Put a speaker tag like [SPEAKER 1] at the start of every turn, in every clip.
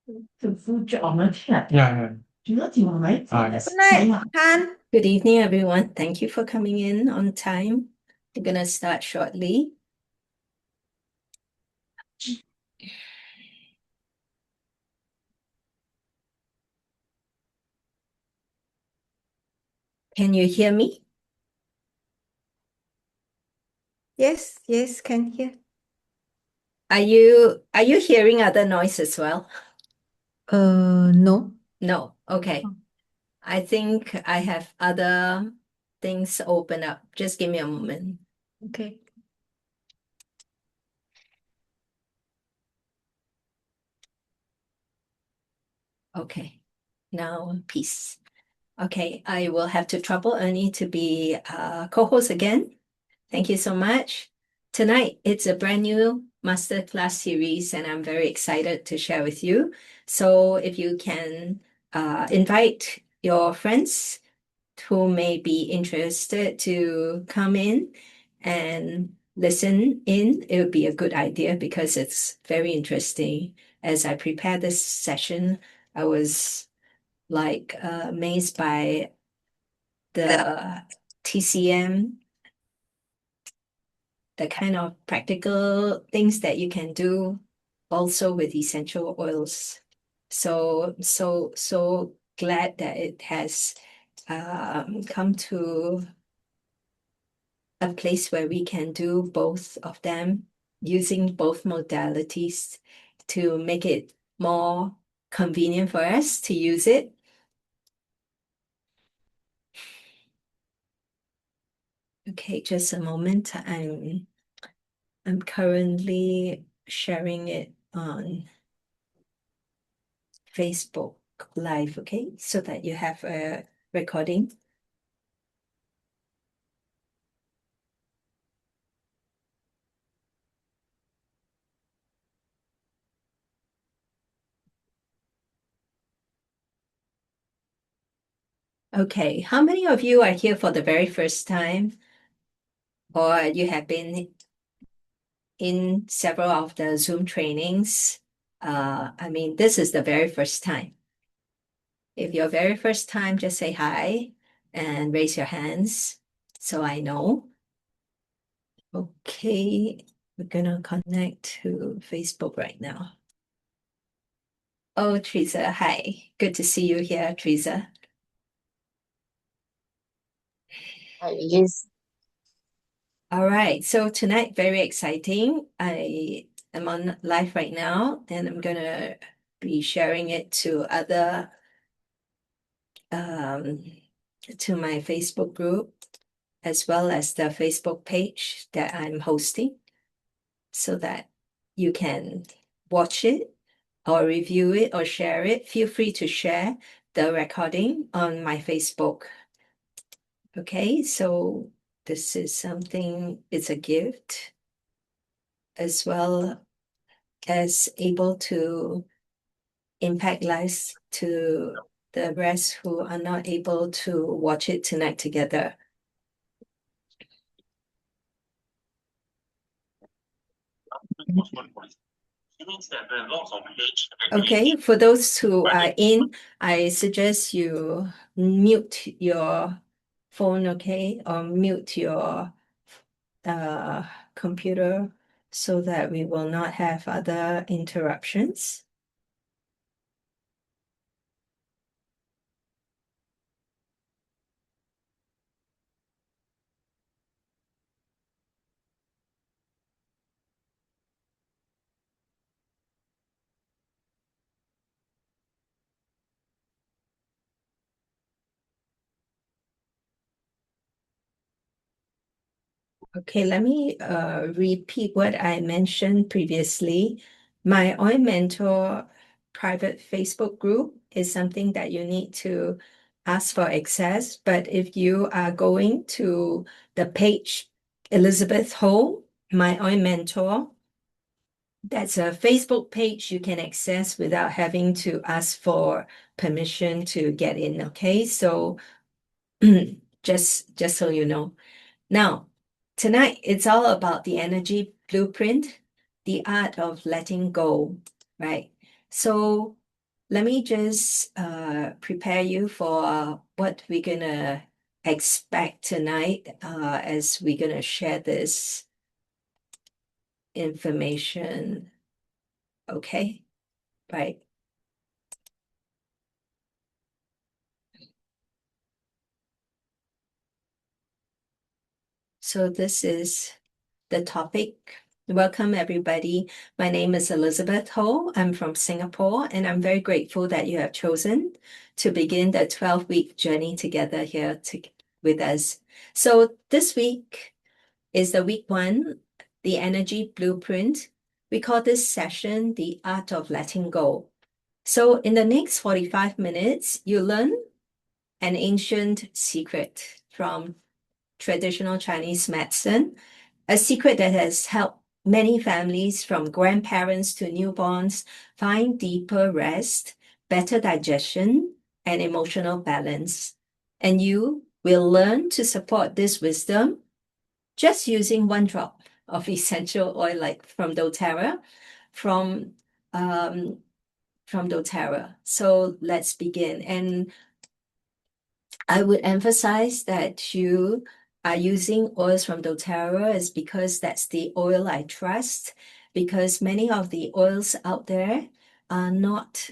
[SPEAKER 1] Yeah, yeah.
[SPEAKER 2] Good night, Han. Good evening, everyone. Thank you for coming in on time. We're going to start shortly. Can you hear me? Yes, yes, can hear. Are you hearing other noise as well?
[SPEAKER 3] No.
[SPEAKER 2] No. Okay. I think I have other things open up. Just give me a moment.
[SPEAKER 3] Okay.
[SPEAKER 2] Okay. Now, peace. Okay, I will have to trouble Ernie to be co-host again. Thank you so much. Tonight, it's a brand new masterclass series, and I'm very excited to share with you. So if you can invite your friends who may be interested to come in and listen in, it would be a good idea because it's very interesting. As I prepared this session, I was like amazed by the TCM, the kind of practical things that you can do also with essential oils. So glad that it has come to a place where we can do both of them using both modalities to make it more convenient for us to use it. Okay, just a moment. I'm currently sharing it on Facebook Live, okay? So that you have a recording. Okay, how many of you are here for the very first time? Or you have been in several of the Zoom trainings? This is the very first time. If your very first time, just say hi and raise your hands so I know. Okay, we're gonna connect to Facebook right now. Oh, Teresa, hi. Good to see you here, Teresa.
[SPEAKER 1] Yes.
[SPEAKER 2] All right, so tonight, very exciting. I am on live right now, and I'm gonna be sharing it to other to my Facebook group, as well as the Facebook page that I'm hosting, so that you can watch it or review it or share it. Feel free to share the recording on my Facebook. Okay, so this is something, it's a gift, as well as able to impact lives to the rest who are not able to watch it tonight together. Okay, for those who are in, I suggest you mute your phone, okay, or mute your computer so that we will not have other interruptions. Okay, let me repeat what I mentioned previously. My Oil Mentor private Facebook group is something that you need to ask for access. But if you are going to the page Elizabeth Ho, My Oil Mentor, that's a Facebook page you can access without having to ask for permission to get in. Okay, so just so you know. Now, tonight it's all about the energy blueprint, the art of letting go, right? So let me just prepare you for what we're gonna expect tonight as we're gonna share this information. Okay, right. So this is the topic. Welcome, everybody. My name is Elizabeth Ho. I'm from Singapore, and I'm very grateful that you have chosen to begin the 12-week journey together here with us. So this week is the week one, the energy blueprint. We call this session the art of letting go. So in the next 45 minutes, you learn an ancient secret from traditional Chinese medicine, a secret that has helped many families from grandparents to newborns find deeper rest, better digestion, and emotional balance. And you will learn to support this wisdom just using one drop of essential oil, like from doTERRA, from um, from doTERRA. So let's begin. And I would emphasize that you are using oils from doTERRA is because that's the oil I trust, because many of the oils out there are not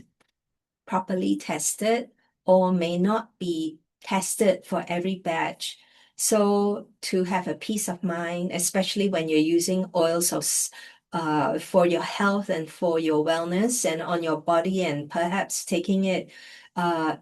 [SPEAKER 2] properly tested or may not be tested for every batch. So to have a peace of mind, especially when you're using oils for your health and for your wellness and on your body, and perhaps taking it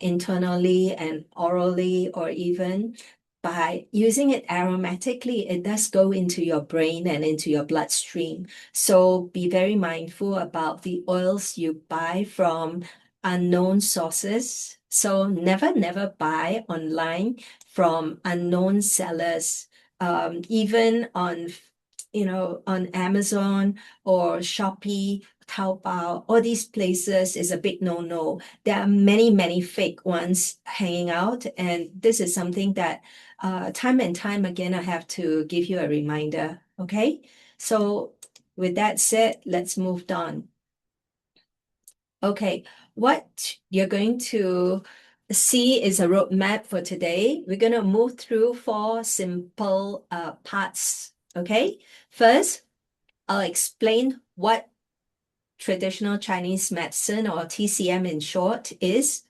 [SPEAKER 2] internally and orally, or even by using it aromatically, it does go into your brain and into your bloodstream. So be very mindful about the oils you buy from unknown sources. So never buy online from unknown sellers. Even on Amazon or Shopee, Taobao, all these places is a big no-no. There are many fake ones hanging out, and this is something that time and time again I have to give you a reminder. Okay, so with that said, let's move on. Okay, what you're going to see is a roadmap for today. We're going to move through 4 simple parts. Okay, first, I'll explain what traditional Chinese medicine, or TCM in short, is.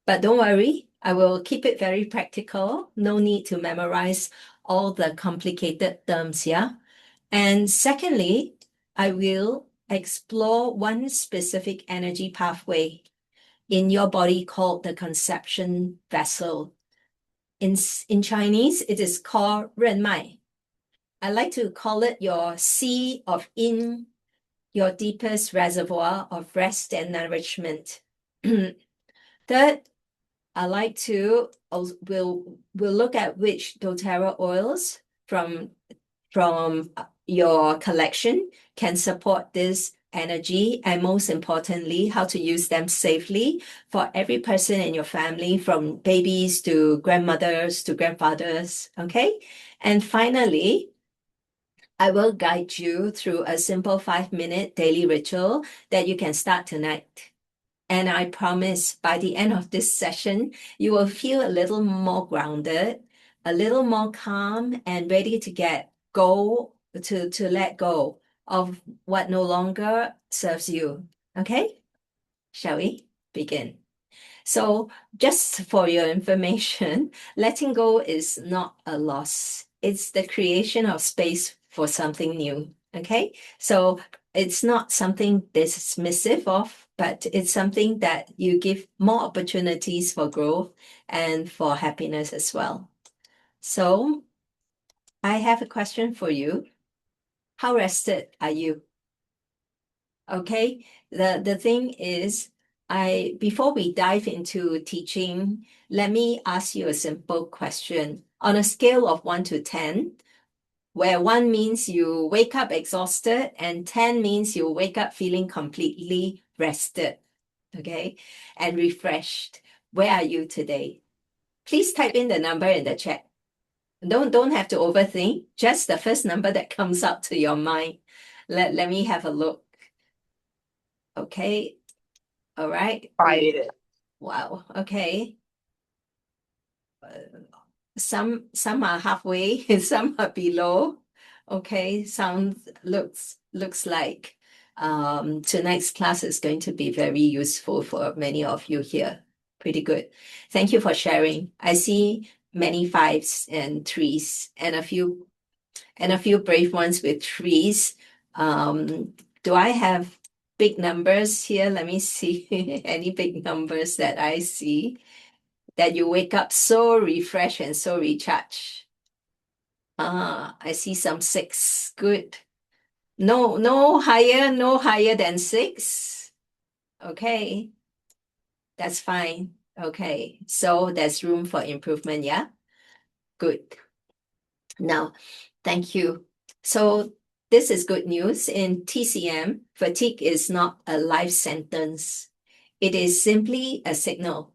[SPEAKER 2] But don't worry, I will keep it very practical. No need to memorize all the complicated terms here. And secondly, I will explore one specific energy pathway in your body called the conception vessel. In Chinese, it is called Ren Mai. I like to call it your sea of yin, your deepest reservoir of rest and nourishment. Third, I like to we'll look at which doTERRA oils from your collection can support this energy, and most importantly, how to use them safely for every person in your family, from babies to grandmothers to grandfathers. Okay. And finally, I will guide you through a simple 5-minute daily ritual that you can start tonight. And I promise by the end of this session, you will feel a little more grounded, a little more calm, and ready to let go of what no longer serves you. Okay? Shall we begin? So just for your information, letting go is not a loss. It's the creation of space for something new. Okay? So it's not something dismissive of, but it's something that you give more opportunities for growth and for happiness as well. So I have a question for you. How rested are you? Okay. The thing is, before we dive into teaching, let me ask you a simple question. On a scale of 1 to 10, where 1 means you wake up exhausted and 10 means you wake up feeling completely rested, okay, and refreshed, where are you today? Please type in the number in the chat. Don't have to overthink, just the first number that comes up to your mind. Let me have a look. Okay, All right.
[SPEAKER 1] Quiet.
[SPEAKER 2] Wow. Okay. Some are halfway, some are below. Okay. Looks like tonight's class is going to be very useful for many of you here. Pretty good. Thank you for sharing. I see many fives and threes and a few brave ones with threes. Do I have big numbers here? Let me see. Any big numbers that I see that you wake up so refreshed and so recharged. I see some six. Good. No higher than six. Okay, that's fine. Okay, so there's room for improvement, yeah? Good. Now, thank you. So this is good news. In TCM, fatigue is not a life sentence. It is simply a signal.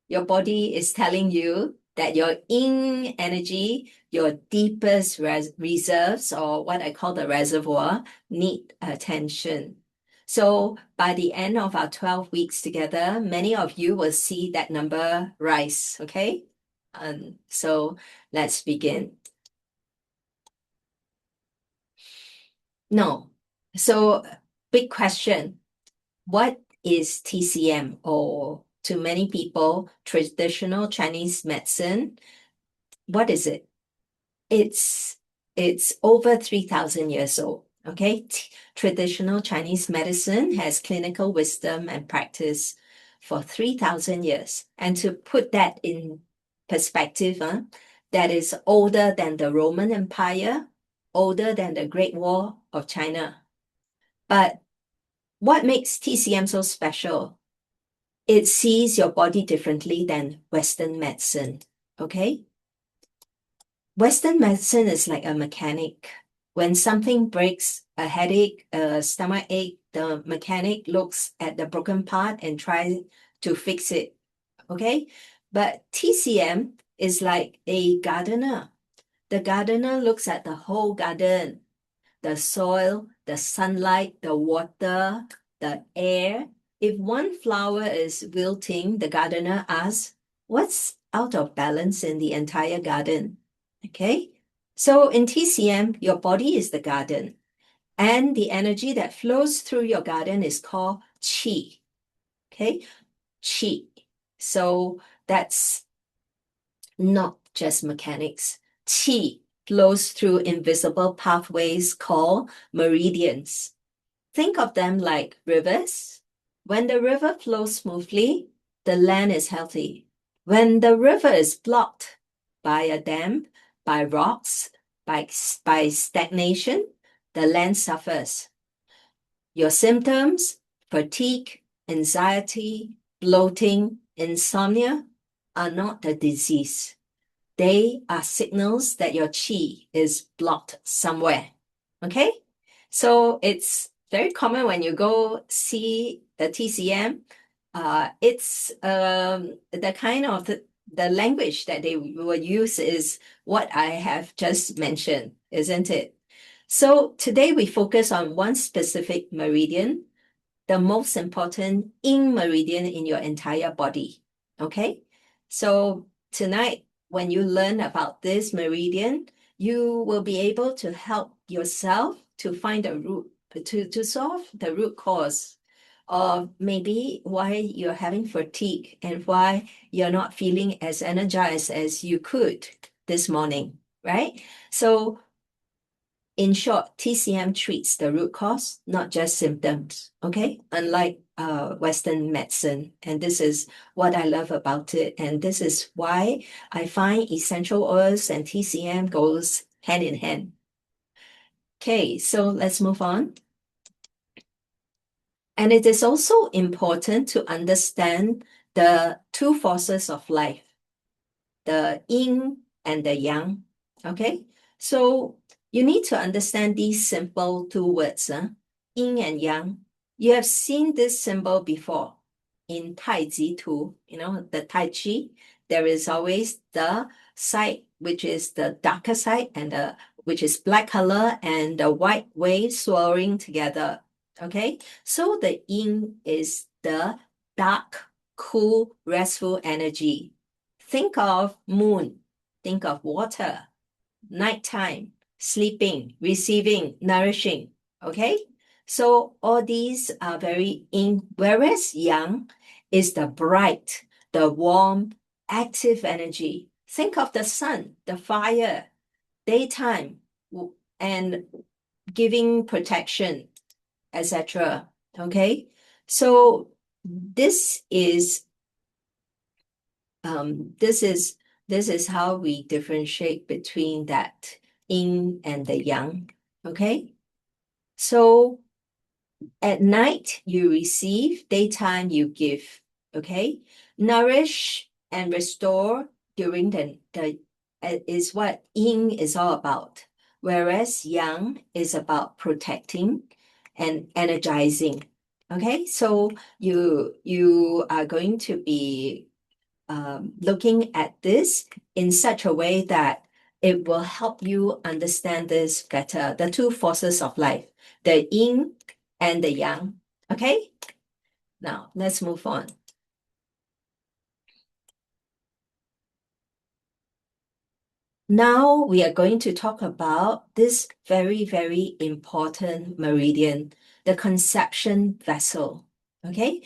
[SPEAKER 2] Your body is telling you that your yin energy, your deepest reserves, or what I call the reservoir, need attention. So by the end of our 12 weeks together, many of you will see that number rise, okay? So let's begin. No. So big question. What is TCM, or to many people, traditional Chinese medicine? What is it? It's over 3,000 years old. Okay. Traditional Chinese medicine has clinical wisdom and practice for 3,000 years. And to put that in perspective, that is older than the Roman Empire, older than the Great Wall of China. But what makes TCM so special? It sees your body differently than Western medicine. Okay? Western medicine is like a mechanic. When something breaks, a headache, a stomach ache, the mechanic looks at the broken part and tries to fix it. Okay? But TCM is like a gardener. The gardener looks at the whole garden, the soil, the sunlight, the water, the air. If one flower is wilting, the gardener asks, what's out of balance in the entire garden? Okay, so in TCM, your body is the garden, and the energy that flows through your garden is called qi. Okay, qi. So that's not just mechanics. Qi flows through invisible pathways called meridians. Think of them like rivers. When the river flows smoothly, the land is healthy. When the river is blocked by a dam, by rocks, by stagnation, the land suffers. Your symptoms, fatigue, anxiety, bloating, insomnia, are not the disease. They are signals that your qi is blocked somewhere. Okay? So it's very common when you go see the TCM. It's the kind of the language that they will use is what I have just mentioned, isn't it? So today we focus on one specific meridian, the most important yin meridian in your entire body. Okay? So tonight, when you learn about this meridian, you will be able to help yourself to find a root, to solve the root cause of maybe why you're having fatigue and why you're not feeling as energized as you could this morning, right? So in short, TCM treats the root cause, not just symptoms, okay? Unlike Western medicine. And this is what I love about it. And this is why I find essential oils and TCM goes hand in hand. Okay, so let's move on. And it is also important to understand the two forces of life, the yin and the yang, okay? So you need to understand these simple two words, yin and yang. You have seen this symbol before in Tai Chi Tu, the Tai Chi. There is always the side, which is the darker side, and which is black color, and the white wave swirling together. Okay, so the yin is the dark, cool, restful energy. Think of moon, think of water, nighttime, sleeping, receiving, nourishing. Okay? So all these are very yin, whereas yang is the bright, the warm, active energy. Think of the sun, the fire, daytime, and giving protection, etc. Okay? So this is this is how we differentiate between that yin and the yang. Okay, so at night you receive, daytime you give. Okay, nourish and restore during the is what yin is all about, whereas yang is about protecting and energizing. Okay, so you are going to be looking at this in such a way that it will help you understand this better, the two forces of life, the yin and the yang. Okay, now let's move on. Now we are going to talk about this very, very important meridian, the conception vessel. Okay,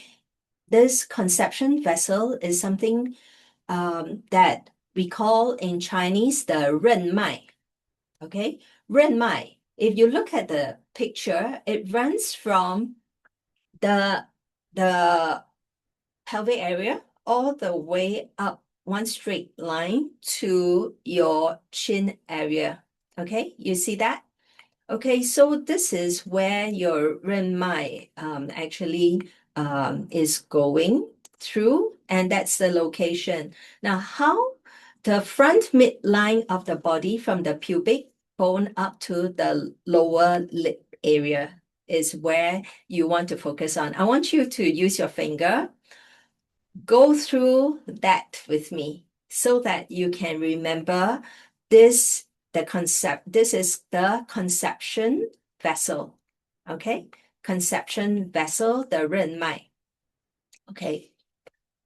[SPEAKER 2] this conception vessel is something that we call in Chinese the Ren Mai. Okay, Ren Mai. If you look at the picture, it runs from the pelvic area all the way up one straight line to your chin area. Okay, you see that? Okay, so this is where your Ren Mai actually is going through, and that's the location. Now, how the front midline of the body from the pubic bone up to the lower lip area is where you want to focus on. I want you to use your finger, go through that with me so that you can remember this, the concept. This is the conception vessel. Okay, conception vessel, the Ren Mai. Okay,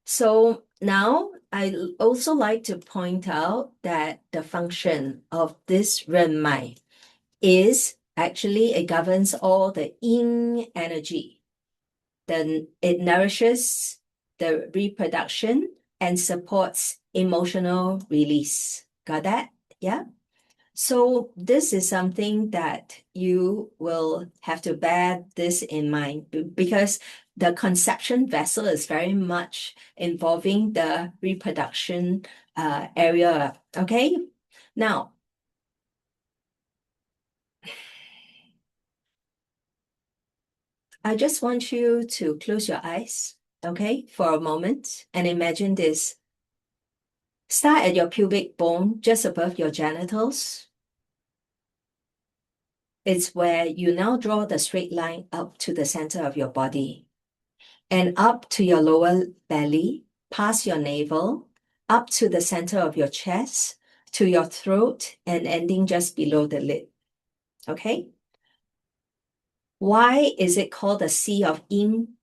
[SPEAKER 2] so now I also like to point out that the function of this Ren Mai is actually it governs all the yin energy. Then it nourishes the reproduction and supports emotional release. Got that? Yeah. So this is something that you will have to bear this in mind because the conception vessel is very much involving the reproduction area. Okay. Now, I just want you to close your eyes, okay, for a moment and imagine this. Start at your pubic bone just above your genitals. It's where you now draw the straight line up to the center of your body and up to your lower belly, past your navel, up to the center of your chest, to your throat, and ending just below the lid. Okay? Why is it called the Sea of Yin?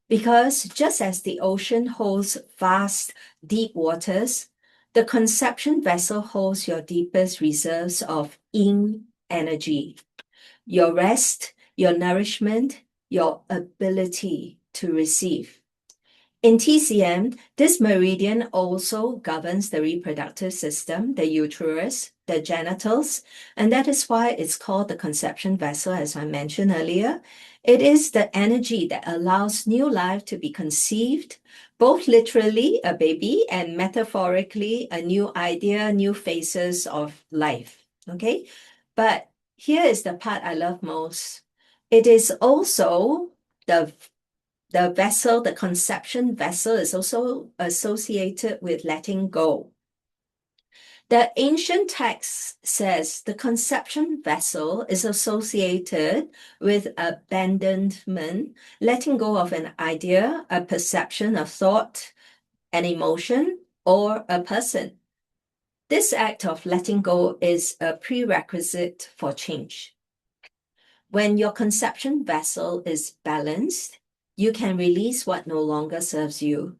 [SPEAKER 2] Because just as the ocean holds vast, deep waters, the conception vessel holds your deepest reserves of yin energy, your rest, your nourishment, your ability to receive. In TCM, this meridian also governs the reproductive system, the uterus, the genitals, and that is why it's called the conception vessel, as I mentioned earlier. It is the energy that allows new life to be conceived, both literally a baby and metaphorically a new idea, new phases of life. Okay, but here is the part I love most. It is also the vessel, the conception vessel is also associated with letting go. The ancient text says the conception vessel is associated with abandonment, letting go of an idea, a perception, a thought, an emotion, or a person. This act of letting go is a prerequisite for change. When your conception vessel is balanced, You can release what no longer serves you,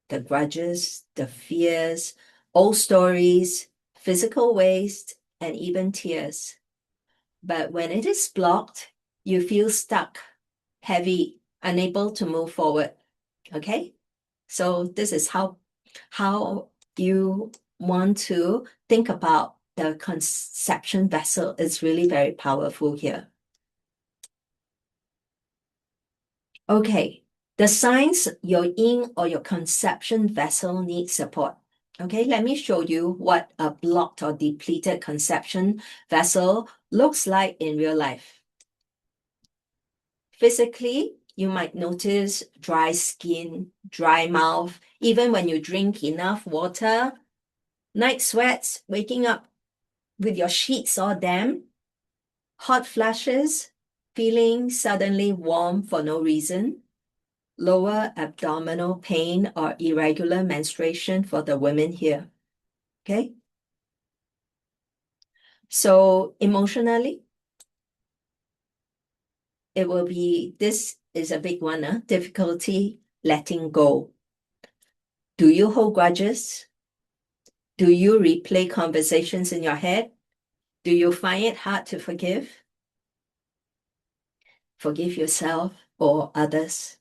[SPEAKER 2] the grudges, the fears, old stories, physical waste, and even tears. But when it is blocked, you feel stuck, heavy, unable to move forward. Okay? So this is how you want to think about the conception vessel. It's really very powerful here. Okay, the signs your yin or your conception vessel needs support. Okay, let me show you what a blocked or depleted conception vessel looks like in real life. Physically, you might notice dry skin, dry mouth, even when you drink enough water, night sweats, waking up with your sheets all damp, hot flashes, feeling suddenly warm for no reason, lower abdominal pain or irregular menstruation for the women here. Okay? So emotionally, it will be, this is a big one, difficulty letting go. Do you hold grudges? Do you replay conversations in your head? Do you find it hard to forgive? Forgive yourself or others.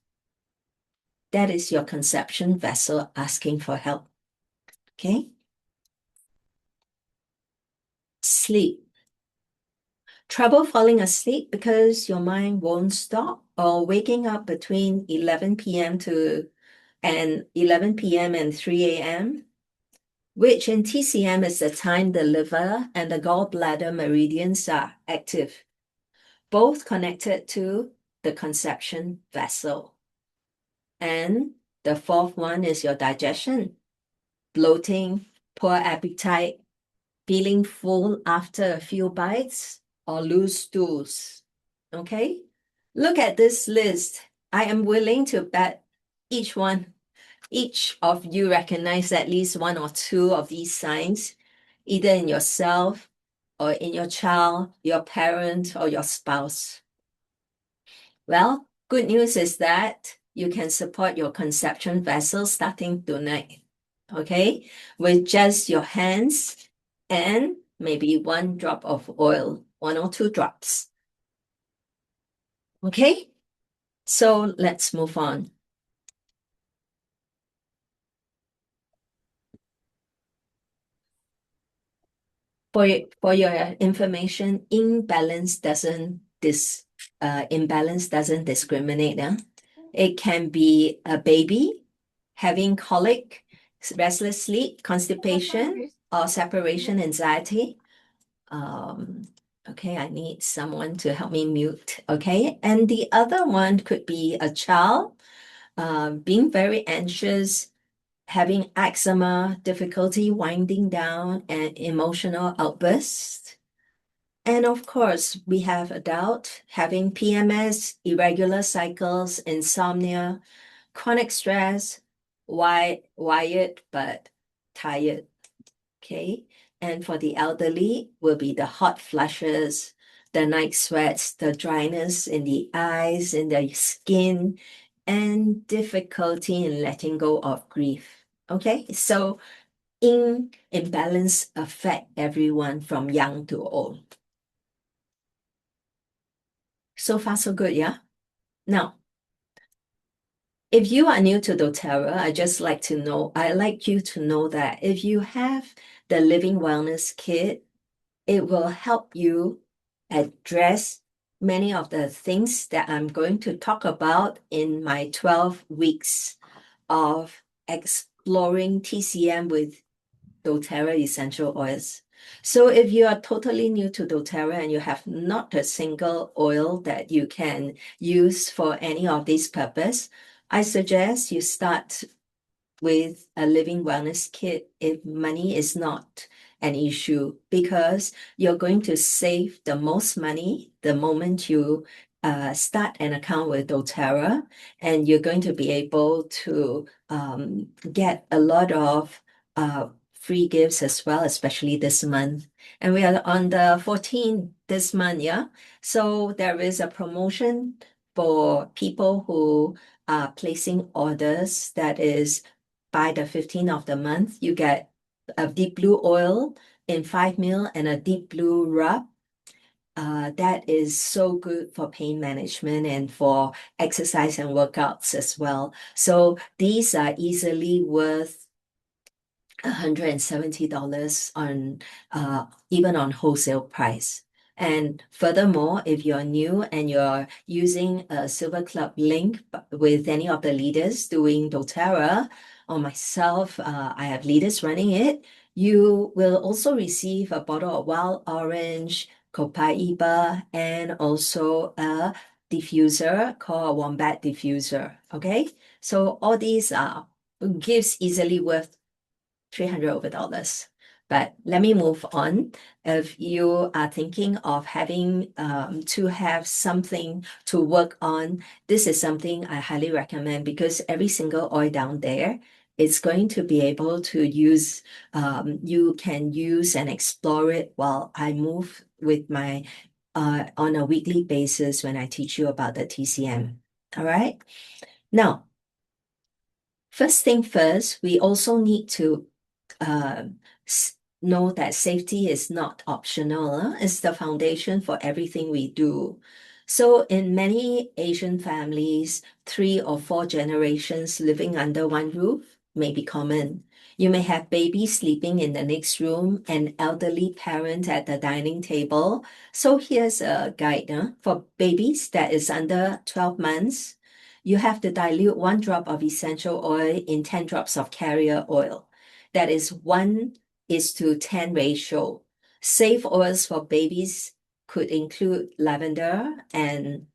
[SPEAKER 2] That is your conception vessel asking for help. Okay? Sleep. Trouble falling asleep because your mind won't stop, or waking up between 11 p.m. and 11 p.m. and 3 a.m., which in TCM is the time the liver and the gallbladder meridians are active, both connected to the conception vessel. And the fourth one is your digestion, bloating, poor appetite, feeling full after a few bites, or loose stools. Okay? Look at this list. I am willing to bet each of you recognize at least one or two of these signs, either in yourself or in your child, your parent, or your spouse. Well, good news is that you can support your conception vessel starting tonight, okay? With just your hands and maybe one drop of oil, 1 or 2 drops. Okay? So let's move on. For your information, imbalance doesn't discriminate. It can be a baby having colic, restless sleep, constipation, or separation anxiety. Okay, I need someone to help me mute. Okay, and the other one could be a child being very anxious, having eczema, difficulty winding down, and emotional outbursts. And of course, we have adult having PMS, irregular cycles, insomnia, chronic stress, wired but tired. Okay. And for the elderly will be the hot flushes, the night sweats, the dryness in the eyes, in the skin, and difficulty in letting go of grief. Okay. So imbalance affect everyone from young to old. So far, so good, yeah? Now, if you are new to doTERRA, I'd like you to know that if you have the Living Wellness Kit, it will help you address many of the things that I'm going to talk about in my 12 weeks of exploring TCM with doTERRA essential oils. So if you are totally new to doTERRA and you have not a single oil that you can use for any of these purpose, I suggest you start with a Living Wellness Kit if money is not an issue, because you're going to save the most money the moment you start an account with doTERRA, and you're going to be able to get a lot of free gifts as well, especially this month. And we are on the 14th this month, yeah? So there is a promotion for people who are placing orders, that is by the 15th of the month, you get a deep blue oil in 5 ml and a deep blue rub. That is so good for pain management and for exercise and workouts as well. So these are easily worth $170 on even on wholesale price. And furthermore, if you're new and you're using a Silver Club link with any of the leaders doing doTERRA or myself, I have leaders running it, you will also receive a bottle of wild orange, copaiba, and also a diffuser called a wombat diffuser. Okay, so all these are gifts easily worth $300 over. But let me move on. If you are thinking of having to have something to work on, this is something I highly recommend because every single oil down there is going to be able to use, you can use and explore it while I move with my, on a weekly basis when I teach you about the TCM. All right. Now, first thing first, we also need to uh, know that safety is not optional. It's the foundation for everything we do. So in many Asian families, 3 or 4 generations living under one roof may be common. You may have babies sleeping in the next room, an elderly parent at the dining table. So here's a guide for babies that is under 12 months. You have to dilute 1 drop of essential oil in 10 drops of carrier oil. That is 1:10 ratio. Safe oils for babies could include lavender and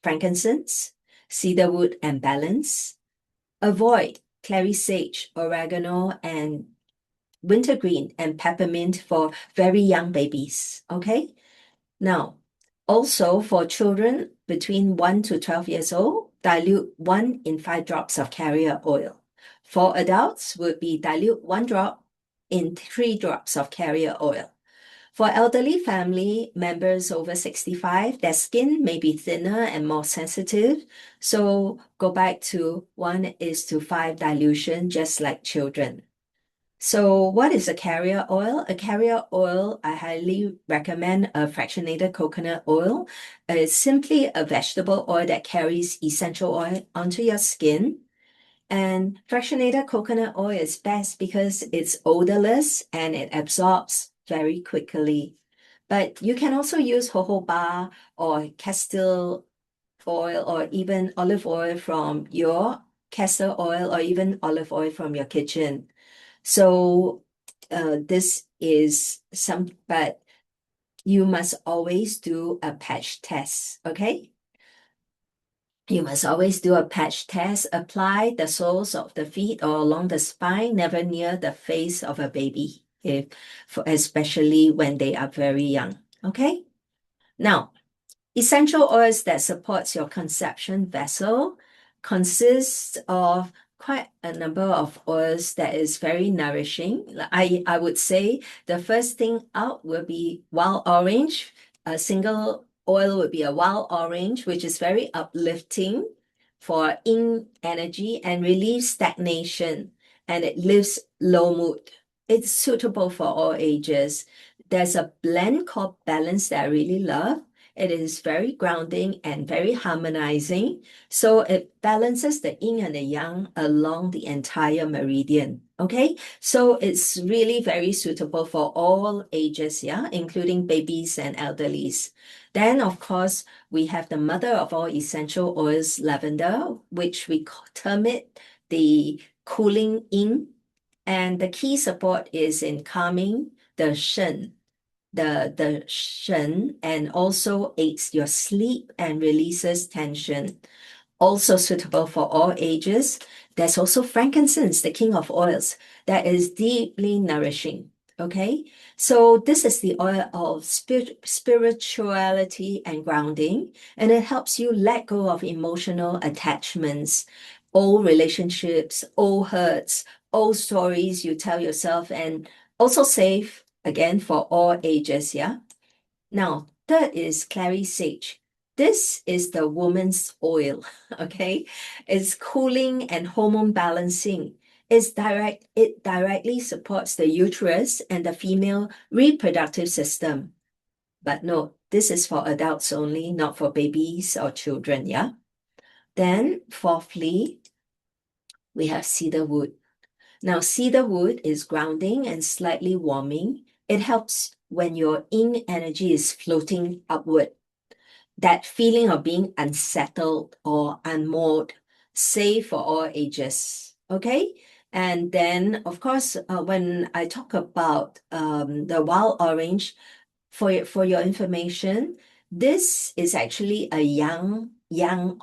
[SPEAKER 2] frankincense, cedarwood and balance. Avoid clary sage, oregano, and wintergreen and peppermint for very young babies. Okay? Now, also for children between 1 to 12 years old, dilute 1 in 5 drops of carrier oil. For adults, would be dilute 1 drop in 3 drops of carrier oil. For elderly family members over 65, their skin may be thinner and more sensitive. So go back to 1:5 dilution, just like children. So what is a carrier oil? A carrier oil, I highly recommend a fractionated coconut oil. It's simply a vegetable oil that carries essential oil onto your skin. And fractionated coconut oil is best because it's odorless and it absorbs very quickly. But you can also use jojoba or castor oil or even olive oil from your castor oil or even olive oil from your kitchen. So this is but you must always do a patch test, okay? You must always do a patch test. Apply the soles of the feet or along the spine, never near the face of a baby, especially when they are very young, okay? Now, essential oils that supports your conception vessel consists of quite a number of oils that is very nourishing. I would say the first thing out will be wild orange. A single oil would be a wild orange, which is very uplifting for yin energy and relieves stagnation, and it lifts low mood. It's suitable for all ages. There's a blend called Balance that I really love. It is very grounding and very harmonizing. So it balances the yin and the yang along the entire meridian. Okay, so it's really very suitable for all ages, yeah, including babies and elderlies. Then, of course, we have the mother of all essential oils, lavender, which we term it the cooling yin. And the key support is in calming the shen, the shen, and also aids your sleep and releases tension. Also suitable for all ages. There's also frankincense, the king of oils, that is deeply nourishing. Okay, so this is the oil of spirituality and grounding, and it helps you let go of emotional attachments, old relationships, old hurts, old stories you tell yourself, and also safe again for all ages. Yeah. Now, third is clary sage. This is the woman's oil, okay? It's cooling and hormone balancing. It directly supports the uterus and the female reproductive system. But no, this is for adults only, not for babies or children, yeah? Then, fourthly, we have cedar wood. Now, cedar wood is grounding and slightly warming. It helps when your yin energy is floating upward. That feeling of being unsettled or unmoored, safe for all ages. Okay? And then, of course, when I talk about the wild orange, for your information, this is actually a yang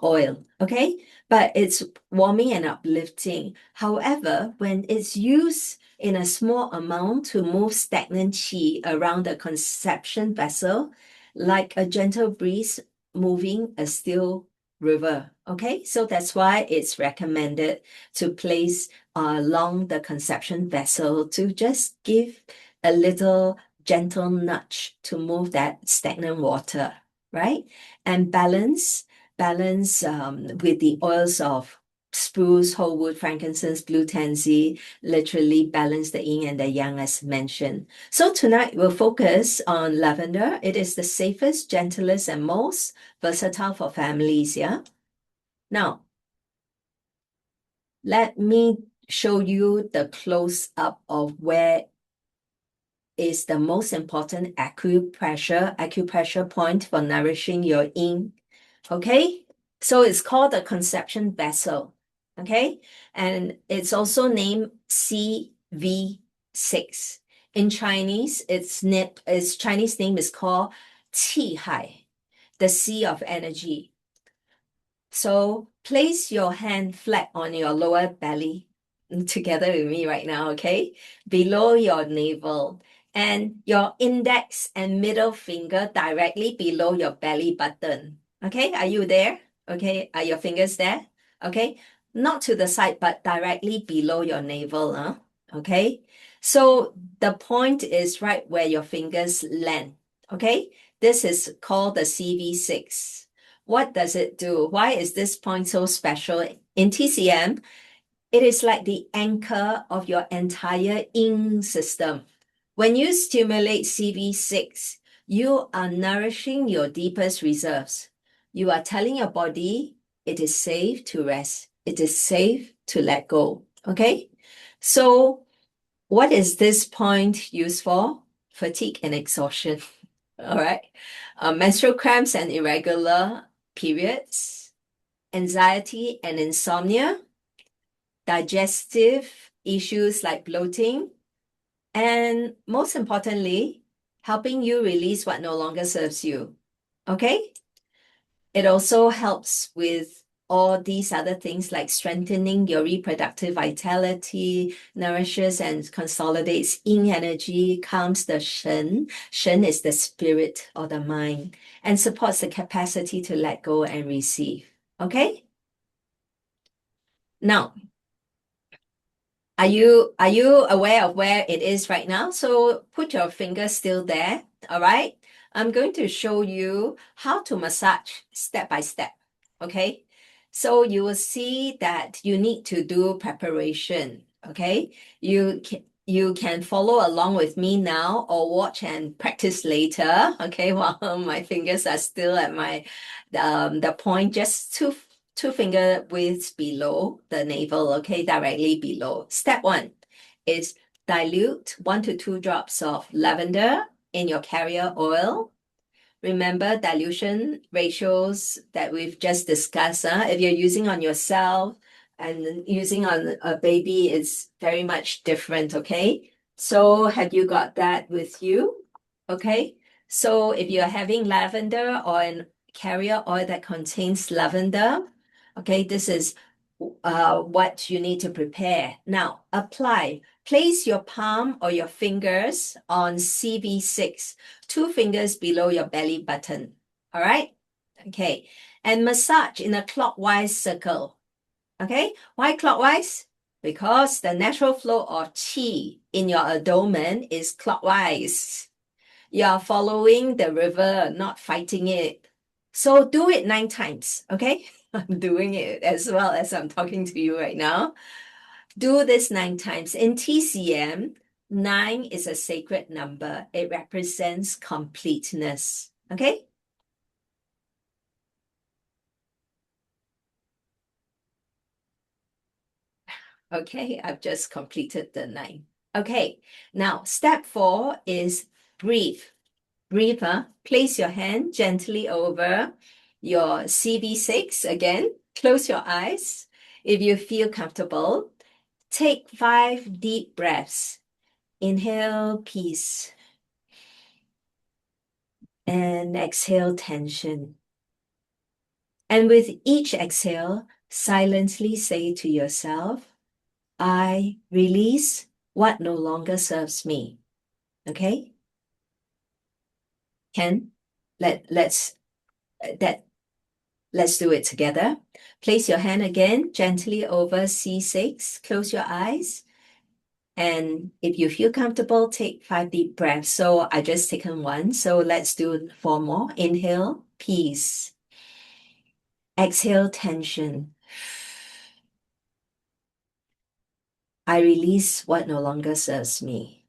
[SPEAKER 2] oil, okay? But it's warming and uplifting. However, when it's used in a small amount to move stagnant qi around the conception vessel, like a gentle breeze moving a still river, okay? So that's why it's recommended to place along the conception vessel to just give a little gentle nudge to move that stagnant water, right? And balance with the oils of spruce, whole wood, frankincense, blue tansy, literally balance the yin and the yang as mentioned. So tonight we'll focus on lavender. It is the safest, gentlest, and most versatile for families, yeah? Now, let me show you the close-up of where is the most important acupressure point for nourishing your yin. Okay, so it's called the conception vessel. Okay, and it's also named CV6. In Chinese, its Chinese name is called Qi Hai, the sea of energy. So place your hand flat on your lower belly together with me right now, okay? Below your navel and your index and middle finger directly below your belly button. Okay, are you there? Okay, are your fingers there? Okay, not to the side, but directly below your navel. Okay, so the point is right where your fingers land. Okay, this is called the CV6. What does it do? Why is this point so special? In TCM, it is like the anchor of your entire yin system. When you stimulate CV6, you are nourishing your deepest reserves. You are telling your body it is safe to rest. It is safe to let go. Okay? So, what is this point used for? Fatigue and exhaustion. All right. Menstrual cramps and irregular periods, anxiety and insomnia, digestive issues like bloating, and most importantly, helping you release what no longer serves you. Okay? It also helps with all these other things like strengthening your reproductive vitality, nourishes and consolidates yin energy, calms the shen. Shen is the spirit or the mind, and supports the capacity to let go and receive. Okay? Now, are you aware of where it is right now? So put your finger still there, all right? I'm going to show you how to massage step by step, okay? So you will see that you need to do preparation, okay? You can follow along with me now or watch and practice later, okay? While my fingers are still at the point, just two finger widths below the navel, okay, directly below. Step 1 is dilute 1 to 2 drops of lavender in your carrier oil. Remember dilution ratios that we've just discussed. If you're using on yourself and using on a baby, it's very much different, okay? So have you got that with you? Okay, so if you're having lavender or an carrier oil that contains lavender, okay, this is what you need to prepare. Now, apply. Place your palm or your fingers on CV6, 2 fingers below your belly button. All right? Okay. And massage in a clockwise circle. Okay? Why clockwise? Because the natural flow of qi in your abdomen is clockwise. You are following the river, not fighting it. So do it 9 times, okay? I'm doing it as well as I'm talking to you right now. Do this 9 times. In TCM, 9 is a sacred number. It represents completeness, okay? Okay, I've just completed the 9. Okay, now step 4 is breathe. Breathe, place your hand gently over your CV6 again. Close your eyes. If you feel comfortable, take 5 deep breaths. Inhale, peace, and exhale, tension. And with each exhale, silently say to yourself, I release what no longer serves me. Okay? Ken, let's do it together. Place your hand again gently over C6. Close your eyes. And if you feel comfortable, take 5 deep breaths. So I just taken 1. So let's do 4 more. Inhale, peace. Exhale, tension. I release what no longer serves me.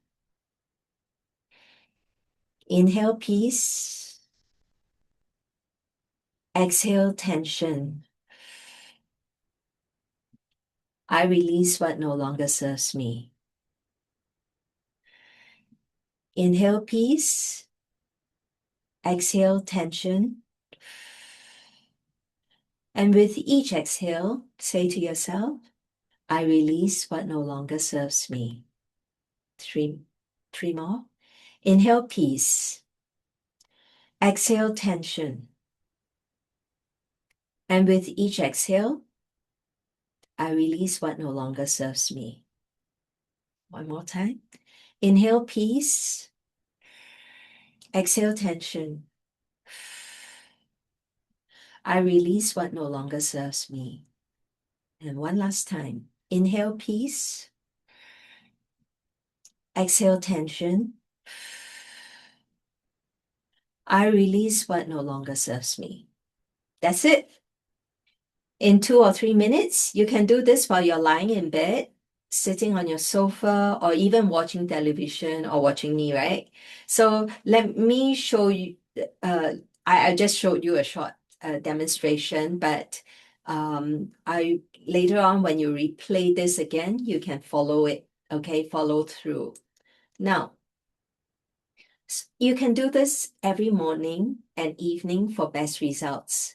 [SPEAKER 2] Inhale, peace. Exhale, tension. I release what no longer serves me. Inhale, peace. Exhale, tension. And with each exhale, say to yourself, I release what no longer serves me. 3 more. Inhale, peace. Exhale, tension. And with each exhale, I release what no longer serves me. One more time. Inhale, peace. Exhale, tension. I release what no longer serves me. And one last time. Inhale, peace. Exhale, tension. I release what no longer serves me. That's it. In 2 or 3 minutes, you can do this while you're lying in bed, sitting on your sofa, or even watching television or watching me, right? So let me show you. I just showed you a short demonstration, but I later on when you replay this again, you can follow it. Okay, follow through. Now, you can do this every morning and evening for best results.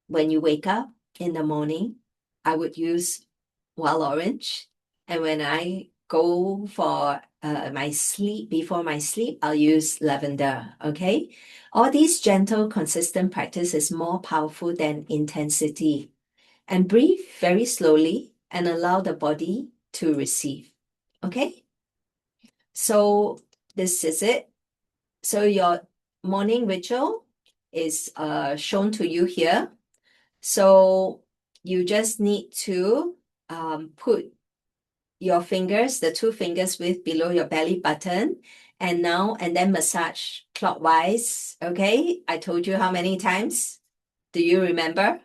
[SPEAKER 2] When you wake up in the morning, I would use wild orange. And when I go for my sleep, before my sleep, I'll use lavender, okay? All these gentle, consistent practice is more powerful than intensity. And breathe very slowly and allow the body to receive, okay? So this is it. So your morning ritual is shown to you here. So you just need to put your fingers, the 2 fingers width below your belly button, and then massage clockwise. Okay, I told you how many times? Do you remember?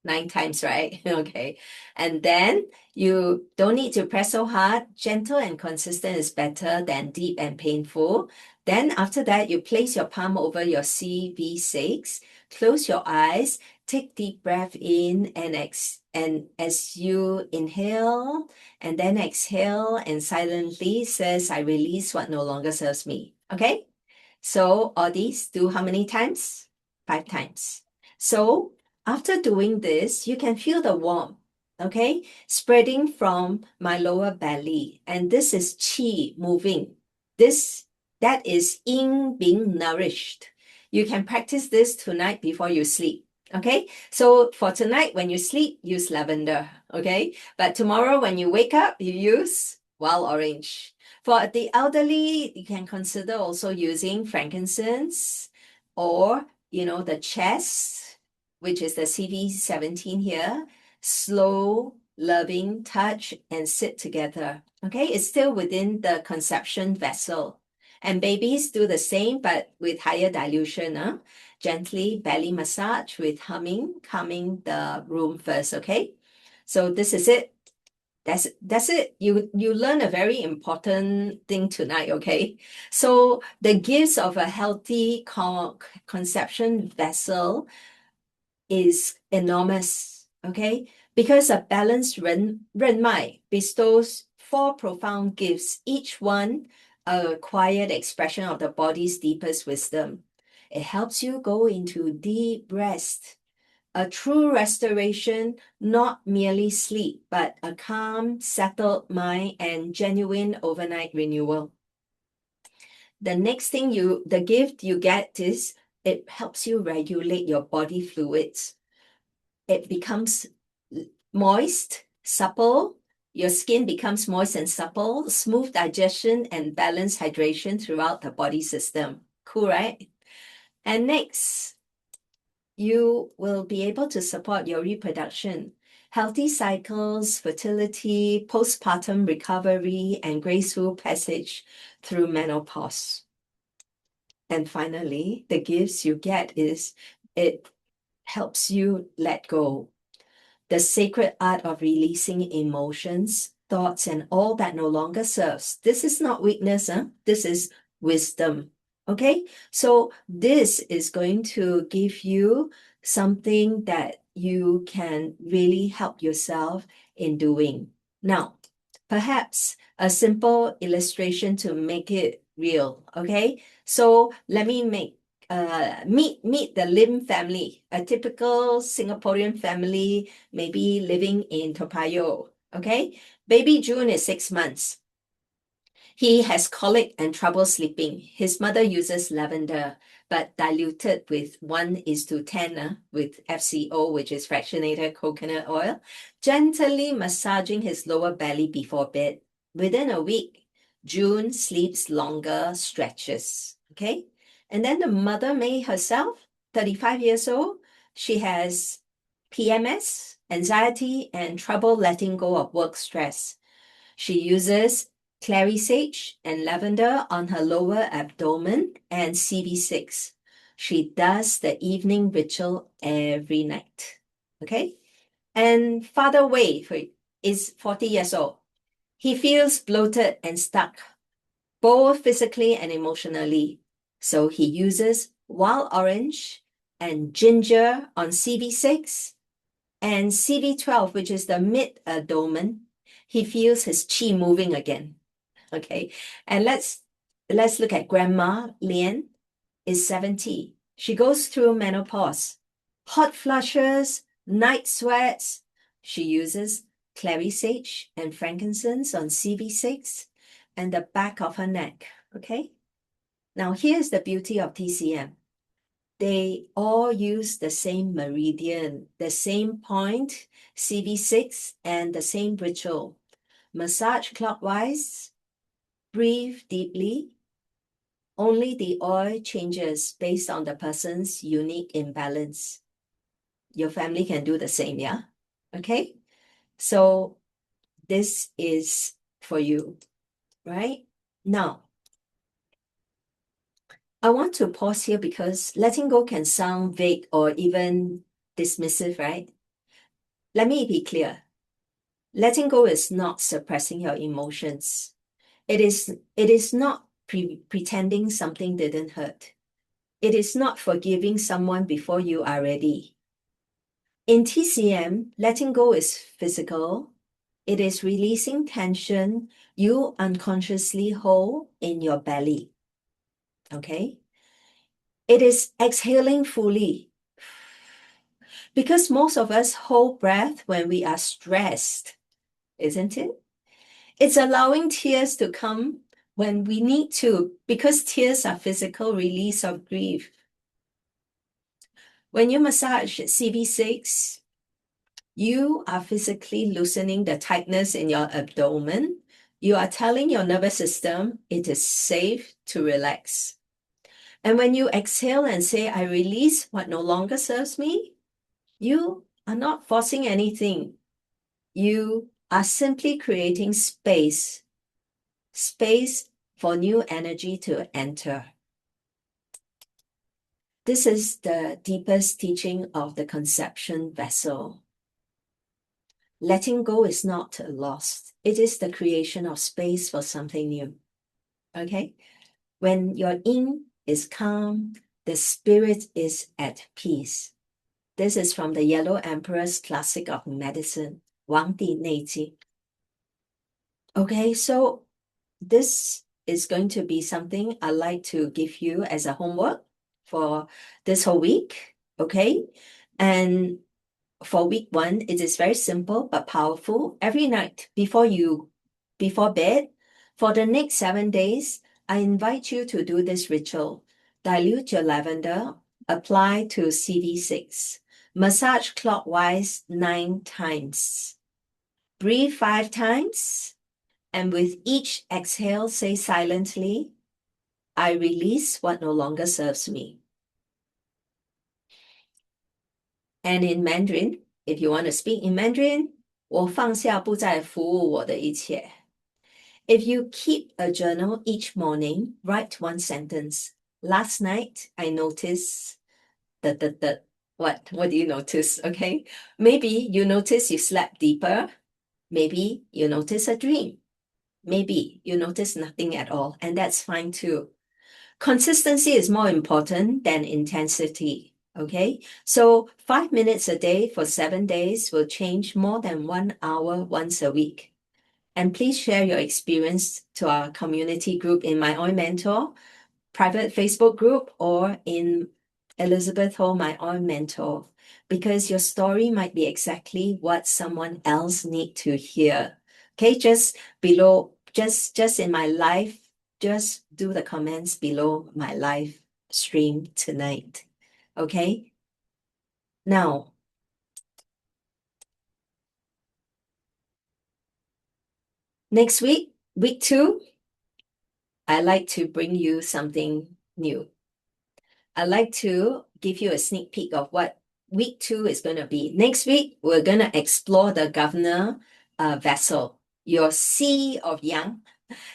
[SPEAKER 2] 9 times, right? Okay. And then you don't need to press so hard. Gentle and consistent is better than deep and painful. Then after that, you place your palm over your CV6, close your eyes, take deep breath in and as you inhale and then exhale and silently says, I release what no longer serves me. Okay? So all these do how many times? 5 times. So after doing this, you can feel the warmth, okay, spreading from my lower belly. And this is qi moving. That is yin being nourished. You can practice this tonight before you sleep. Okay, so for tonight, when you sleep, use lavender. Okay, but tomorrow, when you wake up, you use wild orange. For the elderly, you can consider also using frankincense or, the chest, which is the CV17 here. Slow, loving touch and sit together. Okay, it's still within the conception vessel. And babies do the same, but with higher dilution. Gently belly massage with humming, calming the room first, okay? So this is it. That's it. You learn a very important thing tonight, okay? So the gifts of a healthy conception vessel is enormous, okay? Because a balanced Ren Mai bestows 4 profound gifts, each one a quiet expression of the body's deepest wisdom. It helps you go into deep rest, a true restoration, not merely sleep, but a calm, settled mind and genuine overnight renewal. The next thing the gift you get is it helps you regulate your body fluids. It becomes moist, supple. Your skin becomes moist and supple, smooth digestion and balanced hydration throughout the body system. Cool, right? And next, you will be able to support your reproduction, healthy cycles, fertility, postpartum recovery, and graceful passage through menopause. And finally, the gifts you get is it helps you let go. The sacred art of releasing emotions, thoughts, and all that no longer serves. This is not weakness, this is wisdom. Okay, so this is going to give you something that you can really help yourself in doing. Now, perhaps a simple illustration to make it real. Okay, so let me meet the Lim family, a typical Singaporean family, maybe living in Toa Payoh. Okay, baby June is 6 months. He has colic and trouble sleeping. His mother uses lavender, but diluted with 1:10 with FCO, which is fractionated coconut oil, gently massaging his lower belly before bed. Within a week, June sleeps longer stretches. Okay. And then the mother May herself, 35 years old, she has PMS, anxiety, and trouble letting go of work stress. She uses clary sage and lavender on her lower abdomen and CV6. She does the evening ritual every night. Okay? And Father Wei is 40 years old. He feels bloated and stuck, both physically and emotionally. So he uses wild orange and ginger on CV6 and CV12, which is the mid-abdomen. He feels his chi moving again. Okay, and let's look at Grandma Lian is 70. She goes through menopause, hot flushes, night sweats. She uses clary sage and frankincense on CV6 and the back of her neck. Okay, now here's the beauty of TCM. They all use the same meridian, the same point, CV6, and the same ritual. Massage clockwise, breathe deeply. Only the oil changes based on the person's unique imbalance. Your family can do the same, yeah? Okay? So this is for you, right? Now, I want to pause here because letting go can sound vague or even dismissive, right? Let me be clear. Letting go is not suppressing your emotions. It is not pretending something didn't hurt. It is not forgiving someone before you are ready. In TCM, letting go is physical. It is releasing tension you unconsciously hold in your belly. Okay? It is exhaling fully. Because most of us hold breath when we are stressed, isn't it? It's allowing tears to come when we need to, because tears are physical release of grief. When you massage CV6, you are physically loosening the tightness in your abdomen. You are telling your nervous system it is safe to relax. And when you exhale and say, I release what no longer serves me, you are not forcing anything. You are simply creating space for new energy to enter. This is the deepest teaching of the conception vessel. Letting go is not a loss. It is the creation of space for something new. Okay? When your yin is calm, the spirit is at peace. This is from the Yellow Emperor's Classic of Medicine, 王帝内经. Okay, so this is going to be something I'd like to give you as a homework for this whole week. Okay? And for week 1, it is very simple but powerful. Every night before bed, for the next 7 days, I invite you to do this ritual. Dilute your lavender, apply to CV6, massage clockwise 9 times. Breathe 5 times, and with each exhale, say silently, I release what no longer serves me. And in Mandarin, if you want to speak in Mandarin, 我放下不再服务我的一切. If you keep a journal each morning, write one sentence. Last night, I noticed what do you notice? Okay. Maybe you notice you slept deeper. Maybe you notice a dream. Maybe you notice nothing at all, and that's fine too. Consistency is more important than intensity. Okay, so 5 minutes a day for 7 days will change more than 1 hour once a week. And please share your experience to our community group in My Oil Mentor, private Facebook group, or in Elizabeth Ho, My Oil Mentor, because your story might be exactly what someone else need to hear. Okay, just below, just in my live, just do the comments below my live stream tonight. Okay. Now, next week, week 2, I like to bring you something new. I'd like to give you a sneak peek of what week 2 is going to be. Next week, we're going to explore the governor vessel, your sea of yang.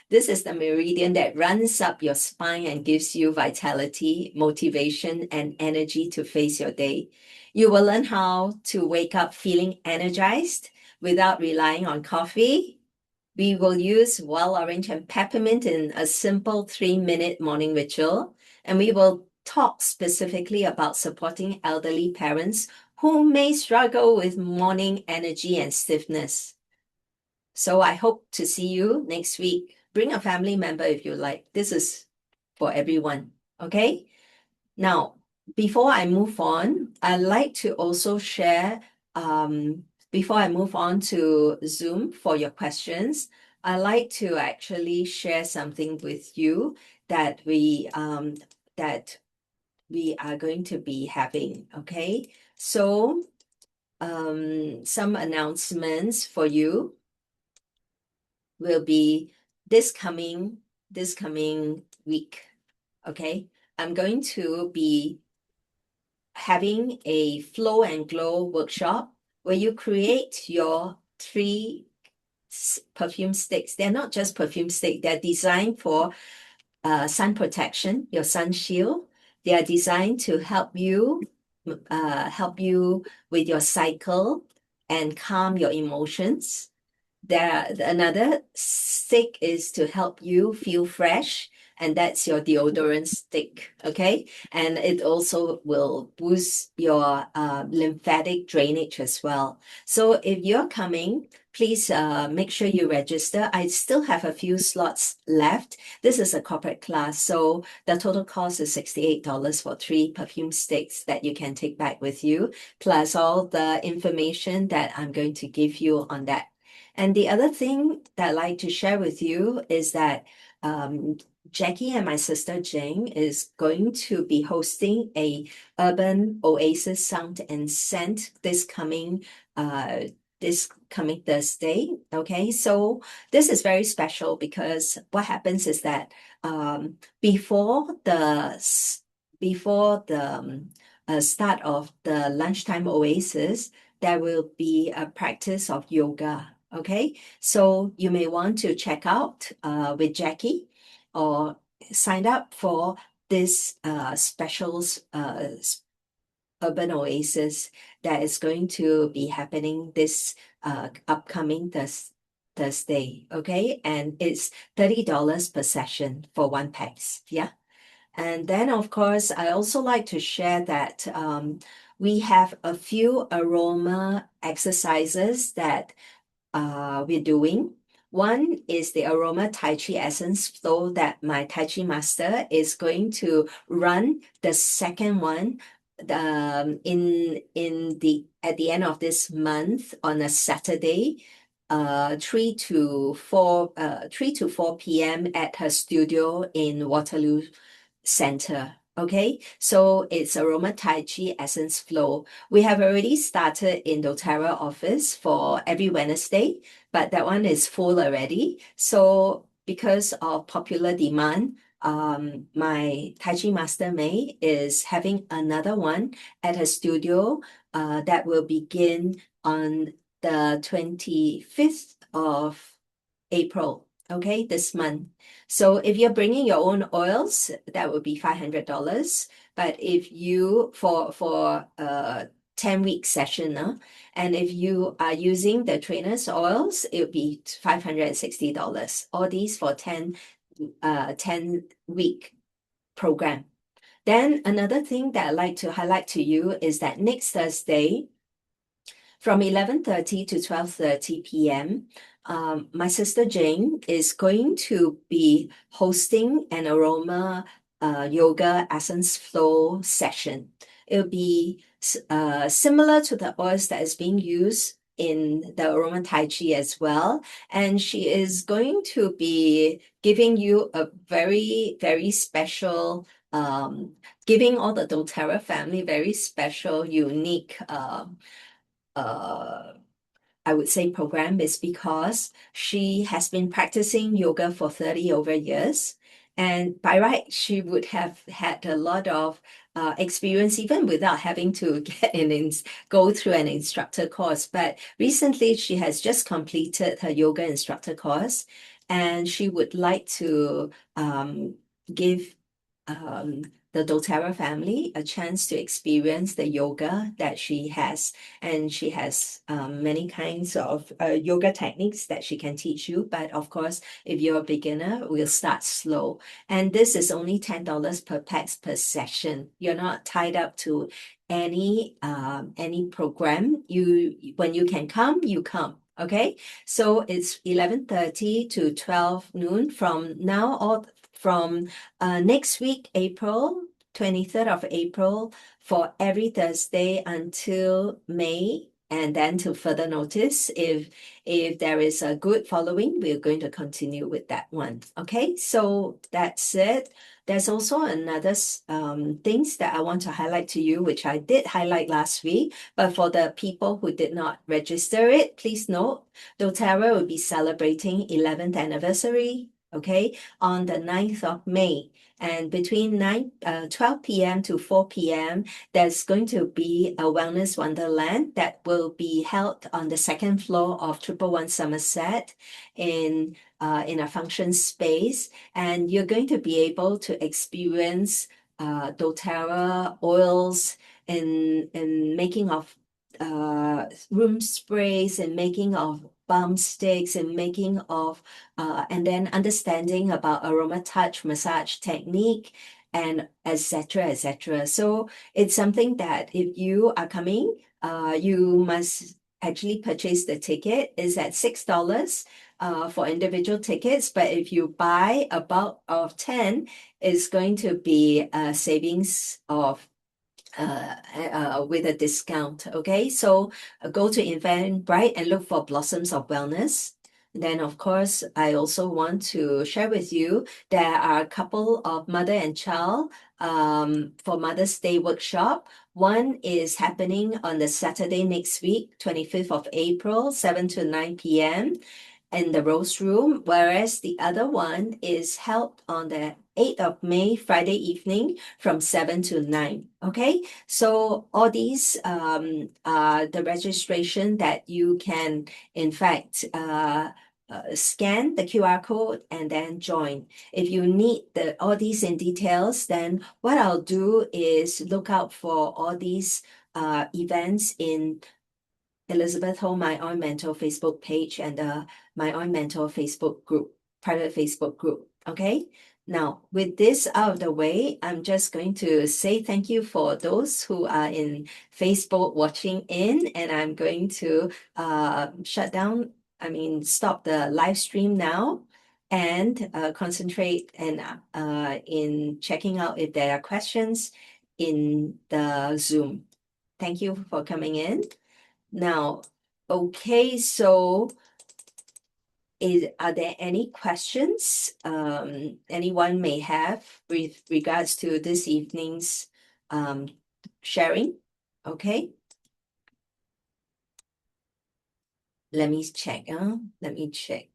[SPEAKER 2] This is the meridian that runs up your spine and gives you vitality, motivation, and energy to face your day. You will learn how to wake up feeling energized without relying on coffee. We will use wild orange and peppermint in a simple 3-minute morning ritual, and we will talk specifically about supporting elderly parents who may struggle with morning energy and stiffness. So I hope to see you next week. Bring a family member if you like. This is for everyone, okay? Now, before I move on, I'd like to also share, before I move on to Zoom for your questions, I'd like to actually share something with you that we are going to be having, okay? So, some announcements for you will be this coming week, okay? I'm going to be having a flow and glow workshop where you create your 3 perfume sticks. They're not just perfume sticks, they're designed for sun protection, your sun shield. They are designed to help you with your cycle and calm your emotions. Another stick is to help you feel fresh, and that's your deodorant stick, okay? And it also will boost your lymphatic drainage as well. So if you're coming, please make sure you register. I still have a few slots left. This is a corporate class, so the total cost is $68 for 3 perfume sticks that you can take back with you, plus all the information that I'm going to give you on that. And the other thing that I'd like to share with you is that Jackie and my sister Jane is going to be hosting a urban oasis sound and scent this coming Thursday. Okay, so this is very special because what happens is that before the start of the lunchtime oasis, there will be a practice of yoga. Okay, so you may want to check out with Jackie. or signed up for this specials urban oasis that is going to be happening this upcoming Thursday, okay? And it's $30 per session for one pax, yeah? And then, of course, I also like to share that we have a few aroma exercises that we're doing. One is the aroma Tai Chi essence flow that my Tai Chi master is going to run. The second one at the end of this month on a Saturday, 3 to 4 p.m. at her studio in Waterloo Center. Okay, so it's aroma Tai Chi essence flow. We have already started in doTERRA office for every Wednesday, but that one is full already. So because of popular demand, my Tai Chi Master May is having another one at her studio that will begin on the 25th of April, okay, this month. So if you're bringing your own oils, that would be $500. But if you for a 10-week session, and if you are using the trainer's oils, it would be $560. All these for 10-week program. Then another thing that I'd like to highlight to you is that next Thursday, from 11:30 to 12:30 p.m., my sister Jane is going to be hosting an aroma yoga essence flow session. It'll be similar to the oils that is being used in the aroma Tai Chi as well. And she is going to be giving you a very, very special, giving all the doTERRA family very special, unique uh, I would say program is because she has been practicing yoga for 30 over years. And by right, she would have had a lot of experience even without having to go through an instructor course. But recently, she has just completed her yoga instructor course, and she would like to give the doTERRA family a chance to experience the yoga that she has. And she has many kinds of yoga techniques that she can teach you. But of course, if you're a beginner, we'll start slow. And this is only $10 per pax per session. You're not tied up to any program. When you can come, you come. Okay, so it's 11:30 to 12 noon from now or from next week, April 23rd of April, for every Thursday until May, and then to further notice, if there is a good following, we're going to continue with that one. Okay, so that's it. There's also another things that I want to highlight to you, which I did highlight last week, but for the people who did not register it, please note, doTERRA will be celebrating 11th anniversary, okay, on the 9th of May. And between 12 p.m. to 4 p.m., there's going to be a wellness wonderland that will be held on the second floor of 111 Somerset in a function space. And you're going to be able to experience doTERRA oils in making of room sprays and making of balm sticks and making of and then understanding about aroma touch massage technique and etc etc. So it's something that if you are coming, you must actually purchase the ticket. Is at $6 for individual tickets, but if you buy a bulk of 10, it's going to be a savings of with a discount. Okay, so go to Eventbrite and look for Blossoms of Wellness. Then, of course, I also want to share with you there are a couple of mother and child for Mother's Day workshop. One is happening on the Saturday next week, 25th of April, 7 to 9 p.m. in the Rose Room, whereas the other one is held on the 8th of May, Friday evening from 7 to 9. Okay, so all these are the registration that you can, in fact, scan the QR code and then join. If you need all these in details, then what I'll do is look out for all these events in Elizabeth Ho My Own Mentor Facebook page and My Own Mentor Facebook group, private Facebook group. Okay. Now, with this out of the way, I'm just going to say thank you for those who are in Facebook watching in, and I'm going to stop the live stream now and concentrate and in checking out if there are questions in the Zoom. Thank you for coming in. Now, okay, so are there any questions anyone may have with regards to this evening's sharing? Okay. Let me check. Let me check.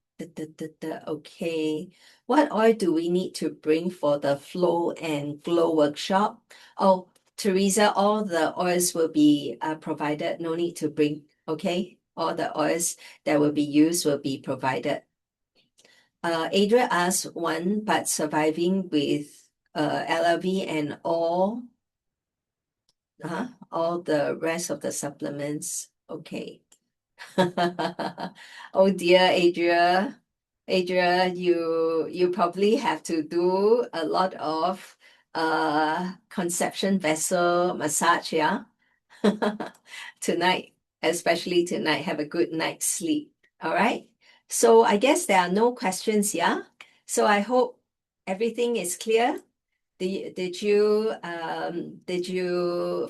[SPEAKER 2] Okay. What oil do we need to bring for the flow and glow workshop? Oh, Teresa, all the oils will be provided. No need to bring. Okay. All the oils that will be used will be provided. Adria asked one, but surviving with LLV and all the rest of the supplements. Okay. Oh dear, Adria. Adria, you probably have to do a lot of conception vessel massage, yeah? Tonight, especially tonight, have a good night's sleep. All right. So I guess there are no questions, yeah? So I hope everything is clear. Did you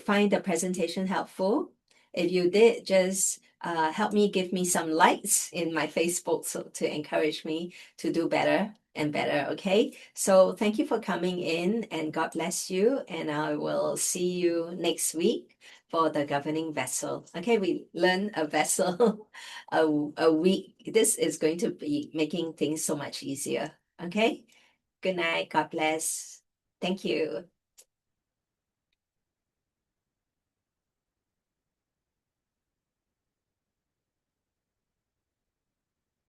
[SPEAKER 2] find the presentation helpful? If you did, just help me give me some likes in my Facebook so to encourage me to do better and better, okay? So thank you for coming in and God bless you. And I will see you next week for the governing vessel. Okay, we learn a vessel a week. This is going to be making things so much easier. Okay, good night. God bless. Thank you.